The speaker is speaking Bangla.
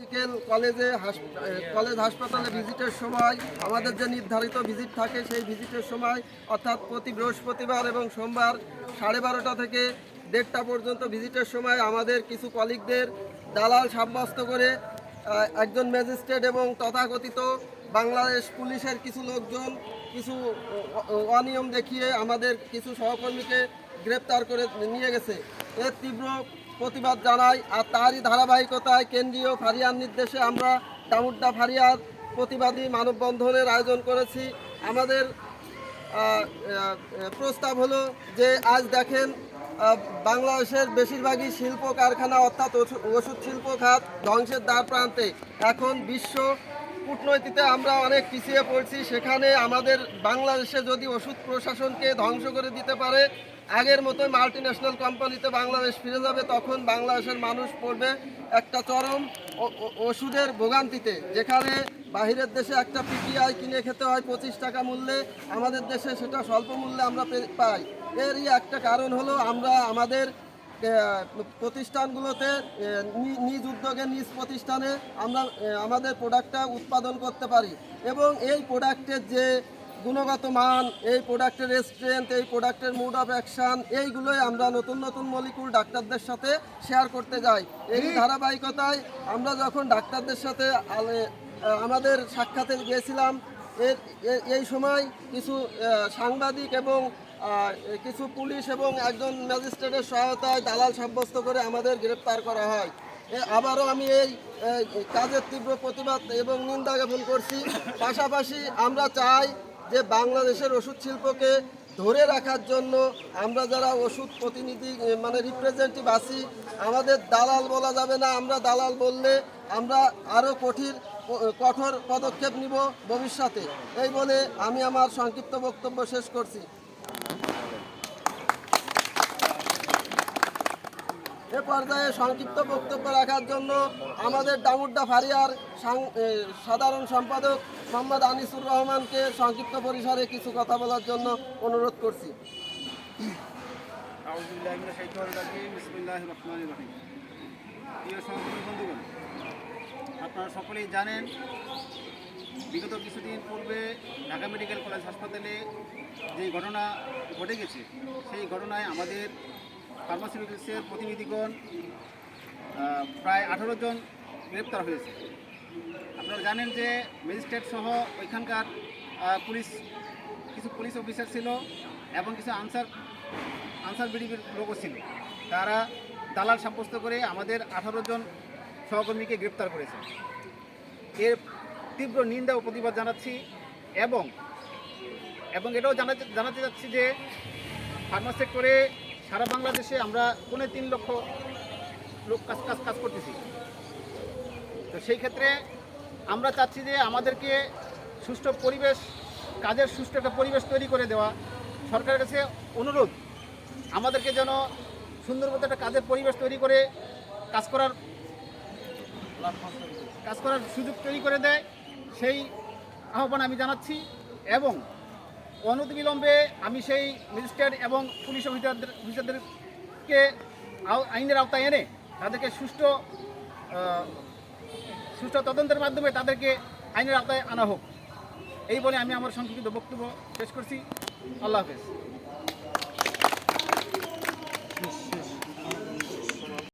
মেডিকেল কলেজ হাসপাতালে ভিজিটের সময় আমাদের যে নির্ধারিত ভিজিট থাকে সেই ভিজিটের সময় অর্থাৎ প্রতি বৃহস্পতিবার এবং সোমবার 12:30 থেকে 1:30 পর্যন্ত ভিজিটের সময় আমাদের কিছু কলিগদের দালাল সাব্যস্ত করে একজন ম্যাজিস্ট্রেট এবং তথাকথিত বাংলাদেশ পুলিশের কিছু লোকজন কিছু অনিয়ম দেখিয়ে আমাদের কিছু সহকর্মীকে গ্রেপ্তার করে নিয়ে গেছে। এর তীব্র প্রতিবাদ জানাই। আর তারই ধারাবাহিকতায় কেন্দ্রীয় ফারিয়ার নির্দেশে আমরা ডামুড্ডা ফারিয়ার প্রতিবাদী মানববন্ধনের আয়োজন করেছি। আমাদের প্রস্তাব হলো যে আজ দেখেন বাংলাদেশের বেশিরভাগই শিল্প কারখানা অর্থাৎ ওষুধ শিল্প খাত ধ্বংসের দ্বার প্রান্তে। এখন বিশ্ব কূটনীতিতে আমরা অনেক পিছিয়ে পড়ছি। সেখানে আমাদের বাংলাদেশে যদি ওষুধ প্রশাসনকে ধ্বংস করে দিতে পারে, আগের মতো মাল্টিন্যাশনাল কোম্পানিতে বাংলাদেশ ফিরে যাবে, তখন বাংলাদেশের মানুষ পড়বে একটা চরম ওষুধের ভোগান্তিতে। যেখানে বাহিরের দেশে একটা পিপিআই কিনে খেতে হয় 25 টাকা মূল্যে, আমাদের দেশে সেটা স্বল্প মূল্যে আমরা পাই। এরই একটা কারণ হলো আমরা আমাদের প্রতিষ্ঠানগুলোতে নিজ উদ্যোগে নিজ প্রতিষ্ঠানে আমরা আমাদের প্রোডাক্টটা উৎপাদন করতে পারি এবং এই প্রোডাক্টের যে গুণগত মান, এই প্রোডাক্টের স্ট্রেংথ, এই প্রোডাক্টের মুড অফ অ্যাকশান, এইগুলোই আমরা নতুন নতুন মলিকুল ডাক্তারদের সাথে শেয়ার করতে যাই। এই ধারাবাহিকতায় আমরা যখন ডাক্তারদের সাথে আমাদের সাক্ষাতে গিয়েছিলাম, এই সময় কিছু সাংবাদিক এবং কিছু পুলিশ এবং একজন ম্যাজিস্ট্রেটের সহায়তায় দালাল সাব্যস্ত করে আমাদের গ্রেপ্তার করা হয়। আবারও আমি এই কাজের তীব্র প্রতিবাদ এবং নিন্দা জ্ঞাপন করছি। পাশাপাশি আমরা চাই যে বাংলাদেশের ওষুধ শিল্পকে ধরে রাখার জন্য আমরা যারা ওষুধ প্রতিনিধি মানে রিপ্রেজেন্টেটিভ আছি, আমাদের দালাল বলা যাবে না। আমরা দালাল বললে আমরা আরও কঠোর পদক্ষেপ নিব ভবিষ্যতে। এই বলে আমি আমার সংক্ষিপ্ত বক্তব্য শেষ করছি। এ পর্যায়ে সংক্ষিপ্ত বক্তব্য রাখার জন্য আমাদের ডামুড্ডা ফারিয়ার সাধারণ সম্পাদক মোহাম্মদ আনিসুর রহমানকে সংক্ষিপ্ত পরিসরে কিছু কথা বলার জন্য অনুরোধ করছি। আপনারা সকলেই জানেন, বিগত কিছুদিন পূর্বে ঢাকা মেডিকেল কলেজ হাসপাতালে যে ঘটনা ঘটে গেছে, সেই ঘটনায় আমাদের ফার্মাসিউটিক্যালসের প্রতিনিধিগণ প্রায় 18 জন গ্রেপ্তার হয়েছে। আপনারা জানেন যে ম্যাজিস্ট্রেট সহ ওইখানকার কিছু পুলিশ অফিসার ছিল এবং কিছু আনসার বিডিবির লোকও ছিল। তারা দালাল সাব্যস্ত করে আমাদের 18 জন সহকর্মীকে গ্রেপ্তার করেছে। এর তীব্র নিন্দা ও প্রতিবাদ জানাচ্ছি এবং এটাও জানাতে চাচ্ছি যে ফার্মা সেক্টরে সারা বাংলাদেশে আমরা 3.5 লক্ষ লোক কাজ করতেছি। তো সেই ক্ষেত্রে আমরা চাচ্ছি যে আমাদেরকে সুষ্ঠু পরিবেশ, কাজের সুষ্ঠু একটা পরিবেশ তৈরি করে দেওয়া। সরকারের কাছে অনুরোধ, আমাদেরকে যেন সুন্দর মতো একটা কাজের পরিবেশ তৈরি করে কাজ করার সুযোগ তৈরি করে দেয়, সেই আহ্বান আমি জানাচ্ছি। এবং অনতিবিলম্বে আমি সেই ম্যাজিস্ট্রেট এবং পুলিশ অফিসারদেরকে আইনের আওতায় এনে তাদেরকে সুষ্ঠু তদন্তের মাধ্যমে তাদেরকে আইনের আওতায় আনা হোক। এই বলে আমি আমার সংক্ষিপ্ত বক্তব্য শেষ করছি। আল্লাহ হাফেজ।